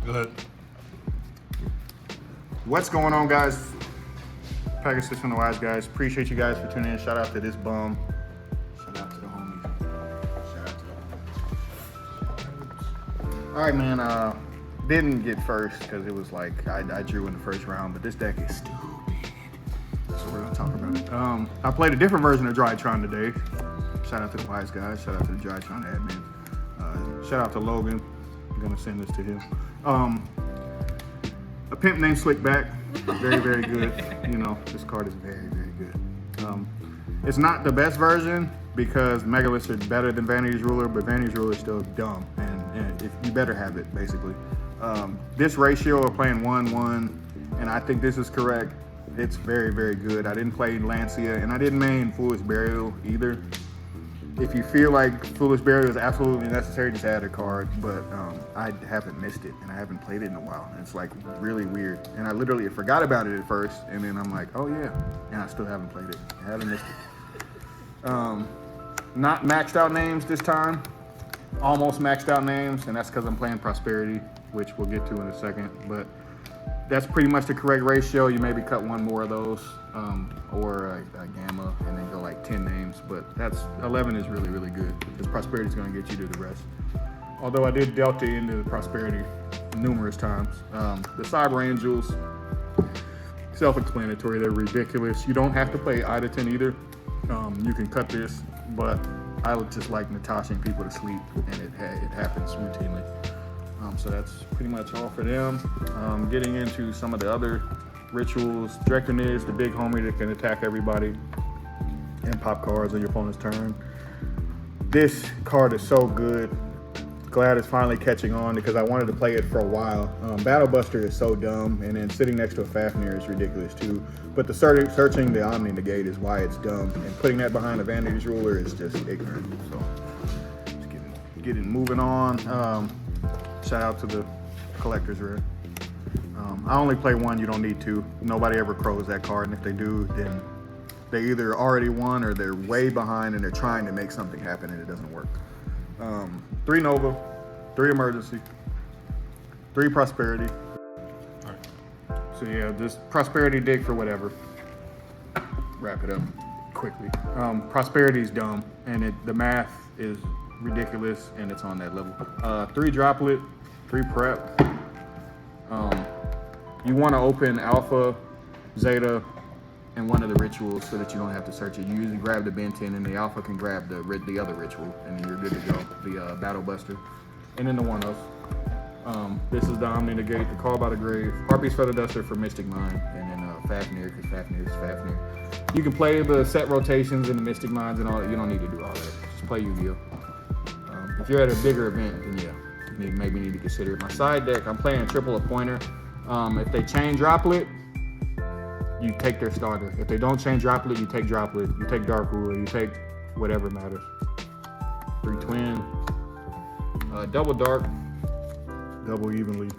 Go ahead. What's going on, guys? Pegasus from the Wise Guys. Appreciate you guys for tuning in. Shout out to this bum. Shout out to the homies. Shout out to the homies. All right, man. Didn't get first because it was like I drew in the first round, but this deck is stupid. So we're gonna talk about it. I played a different version of Drytron today. Shout out to the Wise Guys. Shout out to the Drytron admin. Shout out to Logan. I'm gonna send this to him. A pimp named Slickback. Very, very good. You know, this card is very, very good. It's not the best version because Megaliths are better than Vanity's Ruler, but Vanity's Ruler is still dumb, and if you better have it, basically. This ratio of playing 1-1, and I think this is correct. It's very, very good. I didn't play Lancia, and I didn't main Foolish Burial either. If you feel like Foolish Burial is absolutely necessary, just add a card, but I haven't missed it, and I haven't played it in a while. It's like really weird, and I literally forgot about it at first, and then I'm like, oh yeah, and I still haven't played it. I haven't missed it. Not maxed out names this time, almost maxed out names, and that's because I'm playing Prosperity, which we'll get to in a second, but that's pretty much the correct ratio. You maybe cut one more of those, or a Gamma, and then go like 10 names. But that's 11 is really, really good because Prosperity is going to get you to the rest. Although I did Delta into Prosperity numerous times. The Cyber Angels, self-explanatory. They're ridiculous. You don't have to play Idaten either. You can cut this, but I would just like Natashing people to sleep, and it happens routinely. So that's pretty much all for them. Getting into some of the other rituals. Drytron is the big homie that can attack everybody and pop cards on your opponent's turn. This card is so good. Glad it's finally catching on because I wanted to play it for a while. Battle Buster is so dumb, and then sitting next to a Fafnir is ridiculous too. But the searching the Omni Negate is why it's dumb, and putting that behind a Vanity's Ruler is just ignorant. So just getting moving on. Shout out to the Collector's Rare. I only play one, you don't need two. Nobody ever crows that card, and if they do, then they either already won or they're way behind and they're trying to make something happen and it doesn't work. 3 Nova, 3 Emergency, 3 Prosperity. All right. So yeah, this Prosperity dig for whatever. Wrap it up quickly. Prosperity is dumb, and the math is ridiculous, and it's on that level. 3 Droplet, 3 Prep. You want to open Alpha, Zeta, and one of the rituals so that you don't have to search it. You usually grab the Benton, and the Alpha can grab the other ritual, and then you're good to go. The Battle Buster, and then the 1-of. This is the Omni Negate, the Call by the Grave, Harpy's Feather Duster for Mystic Mind, and then Fafnir, because Fafnir is Fafnir. You can play the set rotations and the Mystic Minds and all. You don't need to do all that. Just play Yu-Gi-Oh! If you're at a bigger event, then yeah, you maybe need to consider it. My side deck, I'm playing triple appointer. If they chain Droplet, you take their starter. If they don't change Droplet, you take Droplet. You take Dark Ruler. You take whatever matters. 3 Twin. Double Dark. Double Evenly.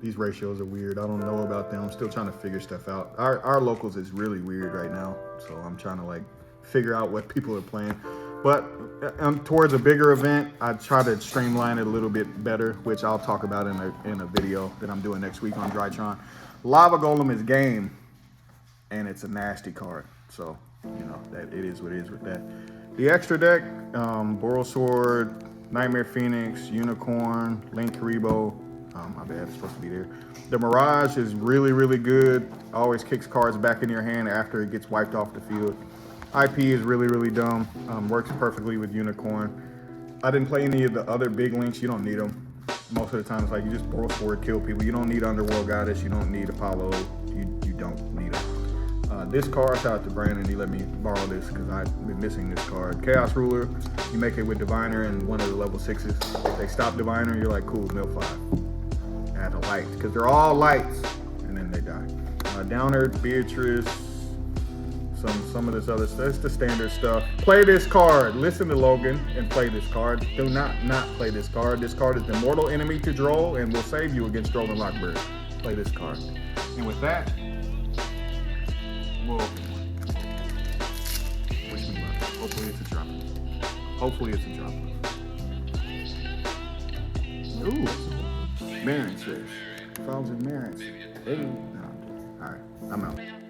These ratios are weird. I don't know about them. I'm still trying to figure stuff out. Our locals is really weird right now, so I'm trying to like figure out what people are playing. But towards a bigger event, I try to streamline it a little bit better, which I'll talk about in a video that I'm doing next week on Drytron. Lava Golem is game, and it's a nasty card. So, you know, that it is what it is with that. The extra deck, Boral Sword, Nightmare Phoenix, Unicorn, Link Karibo. My bad, it's supposed to be there. The Mirage is really, really good. Always kicks cards back in your hand after it gets wiped off the field. IP is really, really dumb. Works perfectly with Unicorn. I didn't play any of the other big links. You don't need them. Most of the time, it's like you just Boral Sword, kill people. You don't need Underworld Goddess. You don't need Apollo. You don't need them. This card, shout out to Brandon. He let me borrow this because I've been missing this card. Chaos Ruler. You make it with Diviner and one of the level 6s. If they stop Diviner, you're like, cool, mill 5. Add a light because they're all lights, and then they die. Downer, Beatrice. Some of this other stuff. It's the standard stuff. Play this card. Listen to Logan and play this card. Do not play this card. This card is the mortal enemy to Droll and will save you against Droll and Lockbird. Play this card. And with that, we'll wish me luck. Hopefully it's a drop. Hopefully it's a drop. Ooh. Marin says. Falls in Marin. Hey. No. All right. I'm out.